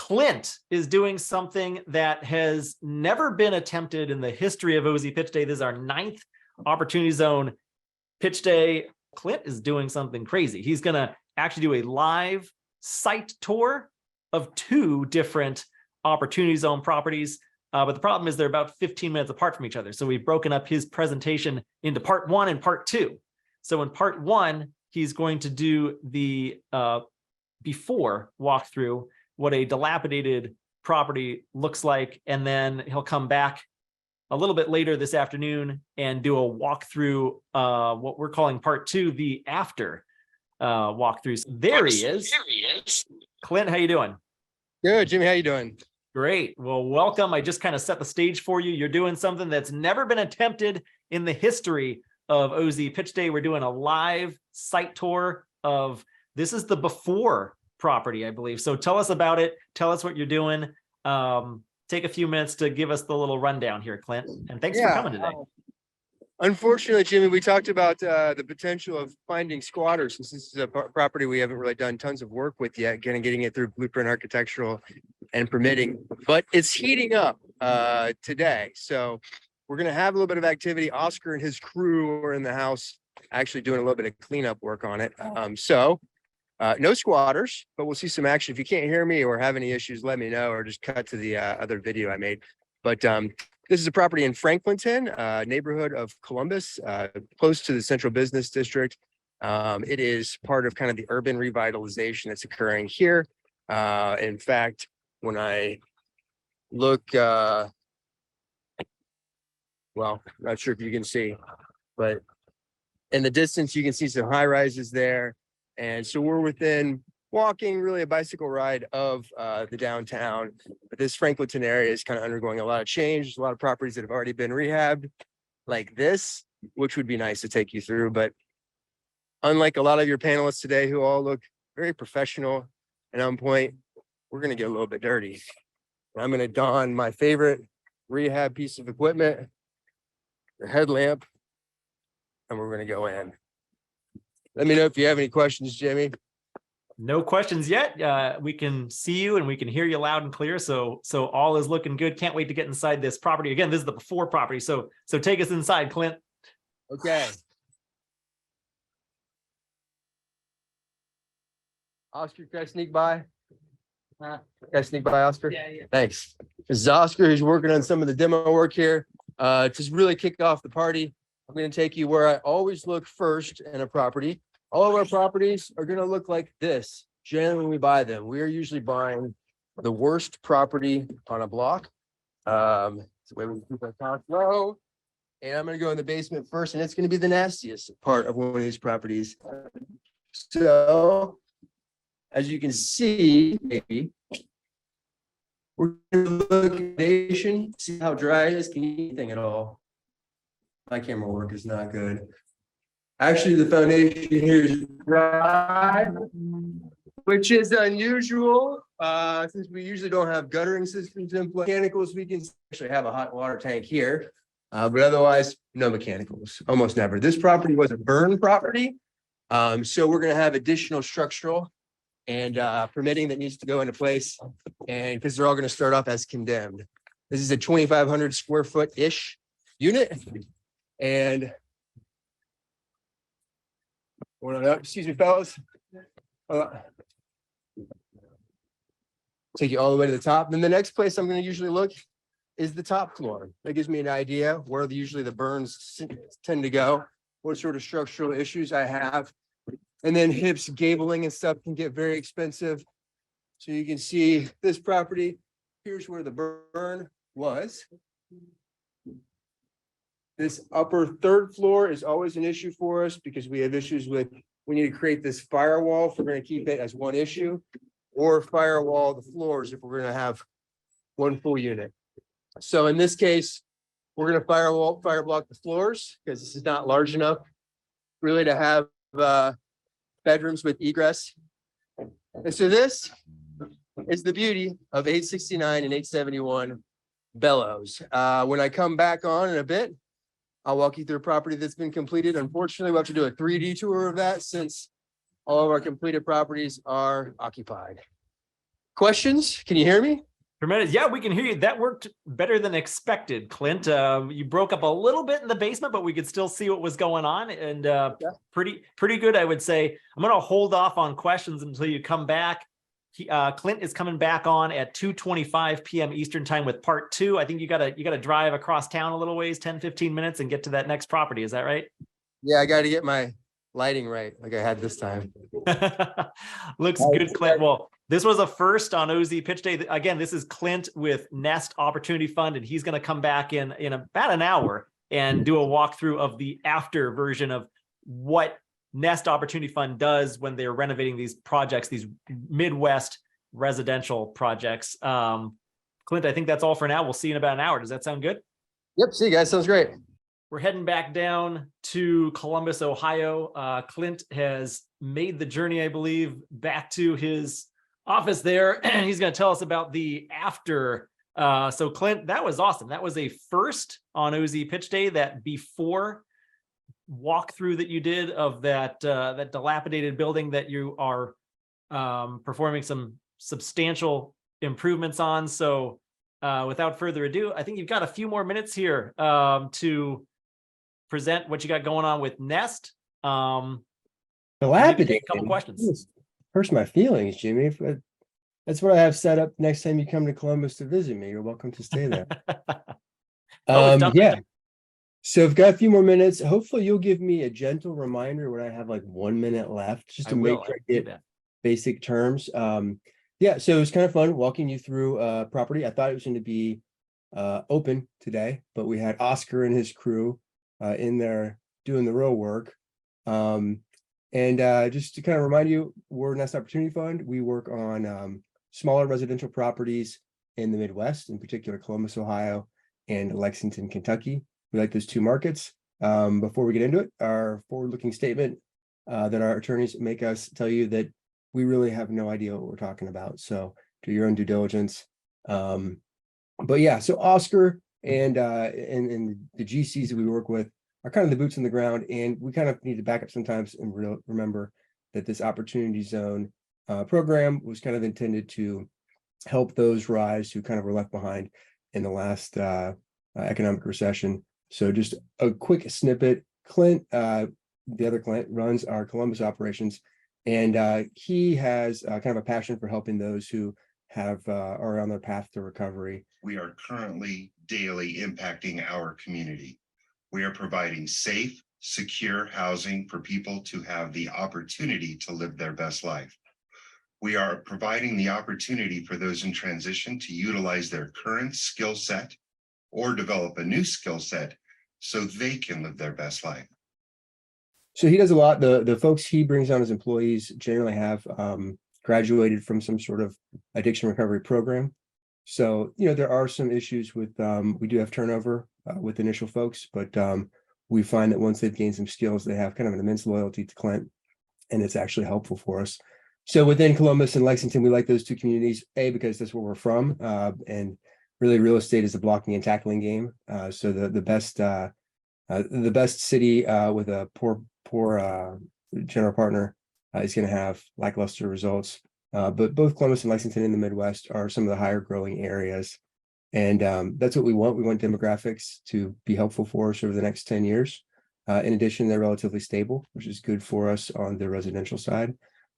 Clint is doing something that has never been attempted in the history of OZ Pitch Day. This is our 9th Opportunity Zone Pitch Day. Clint is doing something crazy. He's going to actually do a live site tour of 2 different Opportunity Zone properties. But the problem is they're about 15 minutes apart from each other. So we've broken up his presentation into part 1 and part 2. So in part 1, he's going to do the before walkthrough, what a dilapidated property looks like. And then he'll come back a little bit later this afternoon and do a walkthrough, what we're calling part 2, the after walkthroughs. There he is. Clint, how you doing? Good, Jimmy, how you doing? Great. Well, welcome. I just kind of set the stage for you. You're doing something that's never been attempted in the history of OZ Pitch Day. We're doing a live site tour of, this is the before property, I believe. So tell us about it. Tell us what you're doing. Take a few minutes to give us the little rundown here, Clint. And thanks for coming today. Unfortunately, Jimmy, we talked about the potential of finding squatters, since this is a property we haven't really done tons of work with yet, getting it through blueprint architectural and permitting, but it's heating up today. So we're going to have a little bit of activity. Oscar and his crew are in the house actually doing a little bit of cleanup work on it. No squatters, but we'll see some action. If you can't hear me or have any issues, let me know, or just cut to the other video I made. But this is a property in Franklinton, neighborhood of Columbus, close to the central business district. It is part of kind of the urban revitalization that's occurring here. In fact, when I look, well, not sure if you can see, but in the distance, you can see some high rises there. And so we're within walking, really a bicycle ride of the downtown. But this Franklinton area is kind of undergoing a lot of change. There's a lot of properties that have already been rehabbed like this, which would be nice to take you through. But unlike a lot of your panelists today who all look very professional and on point, we're going to get a little bit dirty. And I'm going to don my favorite rehab piece of equipment, the headlamp, and we're going to go in. Let me know if you have any questions, Jimmy. No questions yet. We can see you and we can hear you loud and clear. So all is looking good. Can't wait to get inside this property. Again, this is the before property. So take us inside, Clint. Okay. Oscar, can I sneak by? Can I sneak by, Oscar? Yeah. Thanks. This is Oscar. He's working on some of the demo work here. To really kick off the party, I'm going to take you where I always look first in a property. All of our properties are going to look like this. Generally, when we buy them, we are usually buying the worst property on a block. It's the way we keep our costs low. And I'm going to go in the basement first, and it's going to be the nastiest part of one of these properties. So, as you can see, maybe we're going to look at the foundation, see how dry it is. Can you see anything at all? My camera work is not good. Actually, the foundation here is dry, which is unusual since we usually don't have guttering systems in place. Mechanicals, we can actually have a hot water tank here, but otherwise, no mechanicals, almost never. This property was a burn property, so we're going to have additional structural and permitting that needs to go into place, and because they're all going to start off as condemned. This is a 2,500 square foot-ish unit, and excuse me, fellas. Take you all the way to the top. Then the next place I'm going to usually look is the top floor. That gives me an idea where usually the burns tend to go, what sort of structural issues I have. And then hips, gabling and stuff can get very expensive. So you can see this property, here's where the burn was. This upper third floor is always an issue for us because we have issues with, we need to create this firewall if we're going to keep it as one issue, or firewall the floors if we're going to have one full unit. So in this case, we're going to fire block the floors because this is not large enough really to have bedrooms with egress. And so this is the beauty of 869 and 871 Bellows. When I come back on in a bit, I'll walk you through a property that's been completed. Unfortunately, we'll have to do a 3D tour of that since all of our completed properties are occupied. questions? Can you hear me? Tremendous. Yeah, we can hear you. That worked better than expected, Clint. You broke up a little bit in the basement, but we could still see what was going on, and pretty good, I would say. I'm going to hold off on questions until you come back. Clint is coming back on at 2:25 p.m. Eastern time with part 2. I think you gotta drive across town a little ways, 10-15 minutes, and get to that next property. Is that right? Yeah, I got to get my lighting right, like I had this time. Looks good, Clint. Well, this was a first on OZ Pitch Day. Again, this is Clint with Nest Opportunity Fund, and he's going to come back in about an hour and do a walkthrough of the after version of what Nest Opportunity Fund does when they're renovating these projects, these Midwest residential projects. Clint, I think that's all for now. We'll see you in about an hour. Does that sound good? Yep. See you guys. Sounds great. We're heading back down to Columbus, Ohio. Clint has made the journey, I believe, back to his office there. And he's going to tell us about the after. So Clint, that was awesome. That was a first on OZ Pitch Day, that before walkthrough that you did of that dilapidated building that you are performing some substantial improvements on. So without further ado, I think you've got a few more minutes here to present what you got going on with Nest. Dilapidated. A couple questions. Hurts my feelings, Jimmy. That's what I have set up next time you come to Columbus to visit me. You're welcome to stay there. Yeah. So I've got a few more minutes. Hopefully you'll give me a gentle reminder when I have like 1 minute left, just to make sure I get basic terms. Yeah, so it was kind of fun walking you through property. I thought it was going to be open today, but we had Oscar and his crew in there doing the real work. And just to kind of remind you, we're Nest Opportunity Fund. We work on smaller residential properties in the Midwest, in particular Columbus, Ohio, and Lexington, Kentucky. We like those two markets. Before we get into it, our forward-looking statement that our attorneys make us tell you that we really have no idea what we're talking about. So do your own due diligence. But yeah, so Oscar and the GCs that we work with are kind of the boots on the ground, and we kind of need to back up sometimes and remember that this Opportunity Zone program was kind of intended to help those rise who kind of were left behind in the last economic recession. So just a quick snippet. Clint, the other Clint, runs our Columbus operations, and he has kind of a passion for helping those who are on their path to recovery. We are currently daily impacting our community. We are providing safe, secure housing for people to have the opportunity to live their best life. We are providing the opportunity for those in transition to utilize their current skill set or develop a new skill set so they can live their best life. So he does a lot. The folks he brings on as employees generally have graduated from some sort of addiction recovery program. So, there are some issues with, we do have turnover with initial folks, but we find that once they've gained some skills, they have kind of an immense loyalty to Clint, and it's actually helpful for us. So within Columbus and Lexington, we like those two communities, because that's where we're from. And really real estate is a blocking and tackling game. So the best city with a poor general partner is going to have lackluster results. But both Columbus and Lexington in the Midwest are some of the higher growing areas. And that's what we want. We want demographics to be helpful for us over the next 10 years. In addition, they're relatively stable, which is good for us on the residential side.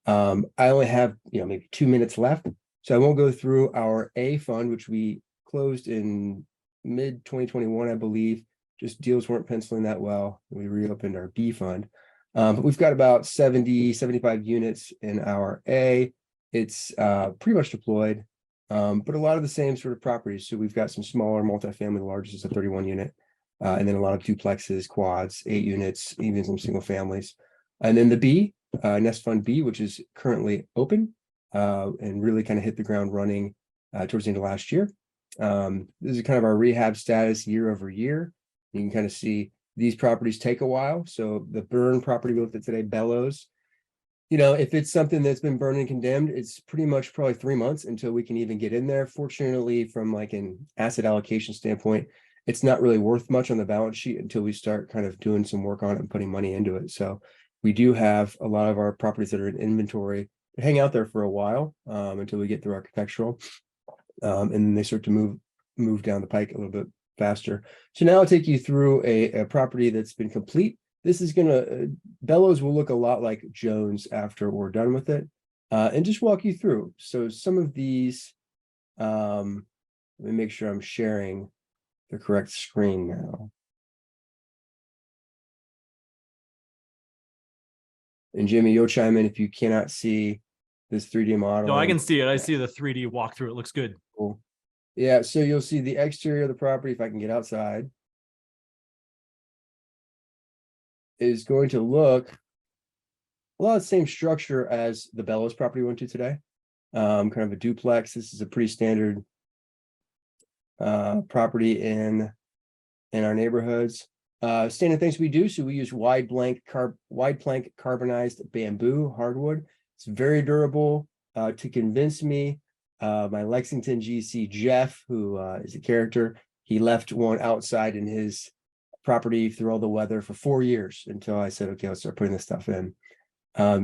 I only have, maybe 2 minutes left, so I won't go through our A fund, which we closed in mid 2021, I believe. Just deals weren't penciling that well. We reopened our B fund. But we've got about 75 units in our A. It's pretty much deployed, but a lot of the same sort of properties. So we've got some smaller multifamily, the largest is a 31 unit, and then a lot of duplexes, quads, 8 units, even some single families. And then the B, Nest Fund B, which is currently open and really kind of hit the ground running towards the end of last year. This is kind of our rehab status year over year. You can kind of see these properties take a while. So the burn property we looked at today, Bellows, if it's something that's been burned and condemned, it's pretty much probably 3 months until we can even get in there. Fortunately, from like an asset allocation standpoint, it's not really worth much on the balance sheet until we start kind of doing some work on it and putting money into it. So we do have a lot of our properties that are in inventory hang out there for a while until we get through architectural. And then they start to move down the pike a little bit faster. So now I'll take you through a property that's been complete. This is gonna, Bellows will look a lot like Jones after we're done with it. And just walk you through. So some of these, let me make sure I'm sharing the correct screen now. And Jimmy, you'll chime in if you cannot see this 3D model. No, I can see it. I see the 3D walkthrough. It looks good. Cool. Yeah, so you'll see the exterior of the property, if I can get outside, is going to look a lot of the same structure as the Bellows property we went to today. Kind of a duplex. This is a pretty standard property in our neighborhoods. Standard things we do, so we use wide plank carbonized bamboo hardwood. It's very durable. To convince me, my Lexington GC Jeff, who is a character, he left one outside in his property through all the weather for 4 years until I said, okay, let's start putting this stuff in.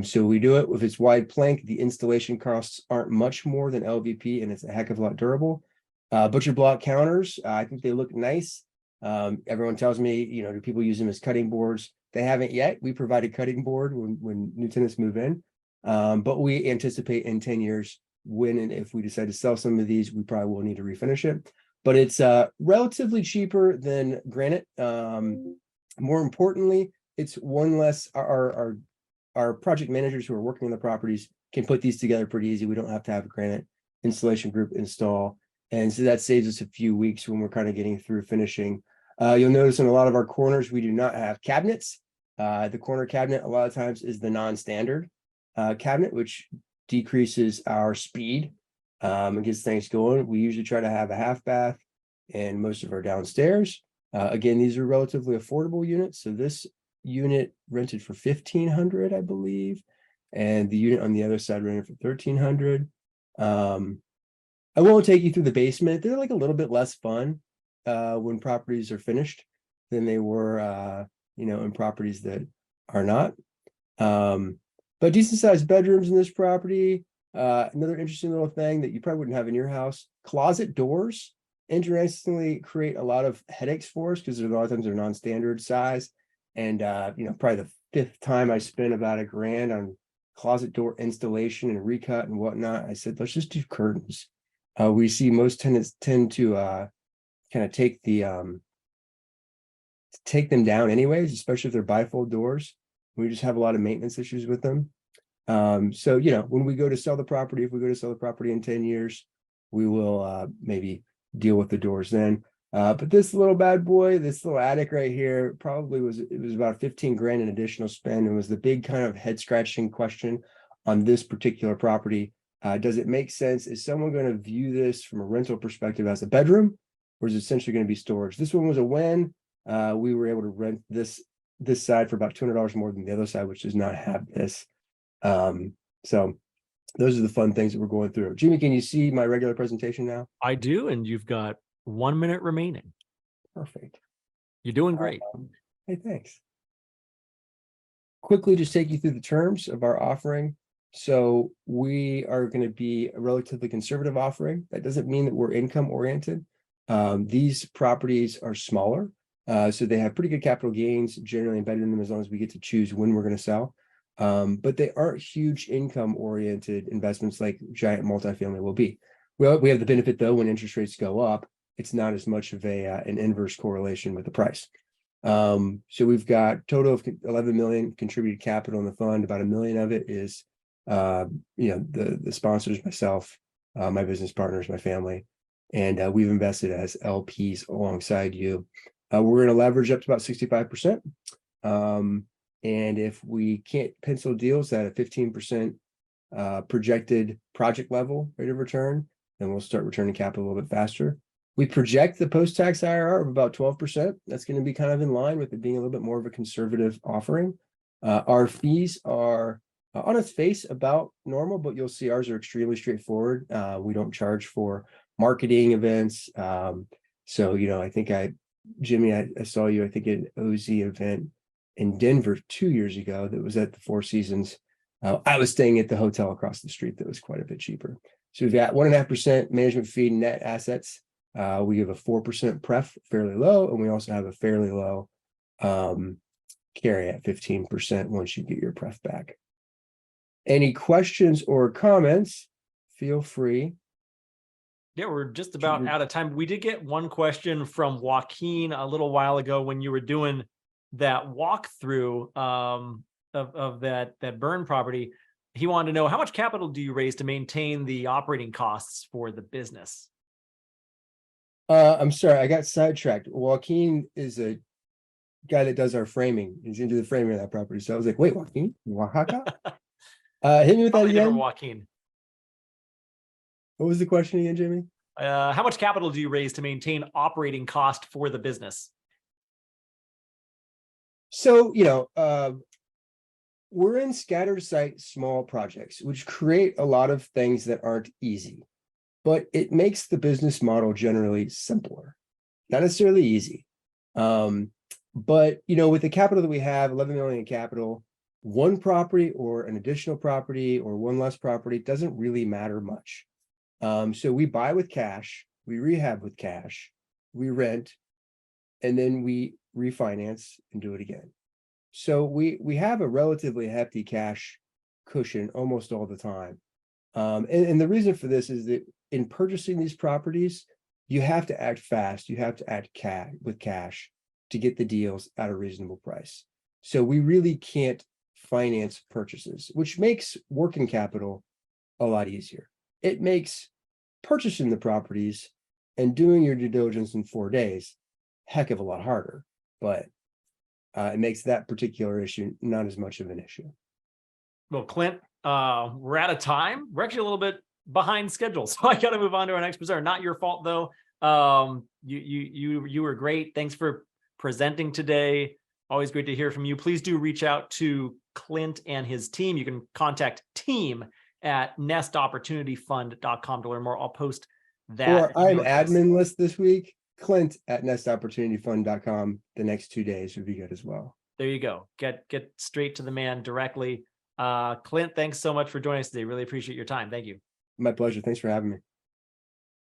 So we do it with its wide plank. The installation costs aren't much more than LVP, and it's a heck of a lot durable. Butcher block counters, I think they look nice. Everyone tells me, do people use them as cutting boards? They haven't yet. We provide a cutting board when new tenants move in. But we anticipate in 10 years, when and if we decide to sell some of these, we probably will need to refinish it. But it's relatively cheaper than granite. More importantly, it's one less, our project managers who are working on the properties can put these together pretty easy. We don't have to have a granite installation group install. And so that saves us a few weeks when we're kind of getting through finishing. You'll notice in a lot of our corners, we do not have cabinets. The corner cabinet a lot of times is the non-standard cabinet, which decreases our speed and gets things going. We usually try to have a half bath in most of our downstairs. Again, these are relatively affordable units. So this unit rented for $1,500, I believe, and the unit on the other side rented for $1,300. I won't take you through the basement. They're like a little bit less fun when properties are finished than they were, in properties that are not. But decent sized bedrooms in this property. Another interesting little thing that you probably wouldn't have in your house: closet doors. Interestingly, create a lot of headaches for us because a lot of times they're non-standard size. And probably the 5th time I spent about $1,000 on closet door installation and recut and whatnot, I said, let's just do curtains. We see most tenants tend to kind of take them down anyways, especially if they're bifold doors. We just have a lot of maintenance issues with them. So when we go to sell the property, if we go to sell the property in 10 years, we will maybe deal with the doors then. But this little bad boy, this little attic right here, probably was about $15,000 in additional spend, and was the big kind of head scratching question on this particular property. Does it make sense? Is someone going to view this from a rental perspective as a bedroom, or is it essentially going to be storage? This one was a win. We were able to rent this side for about $200 more than the other side, which does not have this. So those are the fun things that we're going through. Jimmy, can you see my regular presentation now? I do, and you've got 1 minute remaining. Perfect. You're doing great. Hey, thanks. Quickly just take you through the terms of our offering. So we are going to be a relatively conservative offering. That doesn't mean that we're income oriented. These properties are smaller, so they have pretty good capital gains generally embedded in them, as long as we get to choose when we're going to sell. But they aren't huge income oriented investments like giant multifamily will be. Well, we have the benefit though, when interest rates go up, it's not as much of an inverse correlation with the price. So we've got total of 11 million contributed capital in the fund. About $1 million of it is the sponsors, myself, my business partners, my family, and we've invested as LPs alongside you. We're going to leverage up to about 65%. And if we can't pencil deals at a 15% projected project level rate of return, then we'll start returning capital a little bit faster. We project the post-tax IRR of about 12%. That's going to be kind of in line with it being a little bit more of a conservative offering. Our fees are on its face about normal, but you'll see ours are extremely straightforward. We don't charge for marketing events. So, I think Jimmy, I saw you, I think, at an OZ event in Denver 2 years ago that was at the Four Seasons. I was staying at the hotel across the street that was quite a bit cheaper. So we've got 1.5% management fee net assets. We have a 4% pref, fairly low, and we also have a fairly low carry at 15% once you get your pref back. Any questions or comments? Feel free. Yeah, we're just about out of time. We did get one question from Joaquin a little while ago when you were doing that walkthrough of that burn property. He wanted to know, how much capital do you raise to maintain the operating costs for the business? I'm sorry, I got sidetracked. Joaquin is a guy that does our framing. He's into the framing of that property. So I was like, wait, Joaquin, Oaxaca? Hit me with that Probably different again. Joaquin. What was the question again, Jimmy? How much capital do you raise to maintain operating cost for the business? So, we're in scattered site small projects, which create a lot of things that aren't easy, but it makes the business model generally simpler, not necessarily easy. But with the capital that we have, 11 million in capital, one property or an additional property or one less property doesn't really matter much. So we buy with cash, we rehab with cash, we rent, and then we refinance and do it again. So we have a relatively hefty cash cushion almost all the time. And the reason for this is that in purchasing these properties, you have to act fast. You have to act with cash to get the deals at a reasonable price. So we really can't finance purchases, which makes working capital a lot easier. It makes purchasing the properties and doing your due diligence in 4 days heck of a lot harder, but it makes that particular issue not as much of an issue. Well, Clint, we're out of time. We're actually a little bit behind schedule, so I got to move on to our next presenter. Not your fault though. You were great. Thanks for presenting today. Always great to hear from you. Please do reach out to Clint and his team. You can contact team@nestopportunityfund.com to learn more. I'll post that. Or I'm admin list this week. Clint at nestopportunityfund.com. The next 2 days would be good as well. There you go. Get straight to the man directly. Clint, thanks so much for joining us today. Really appreciate your time. Thank you. My pleasure. Thanks for having me.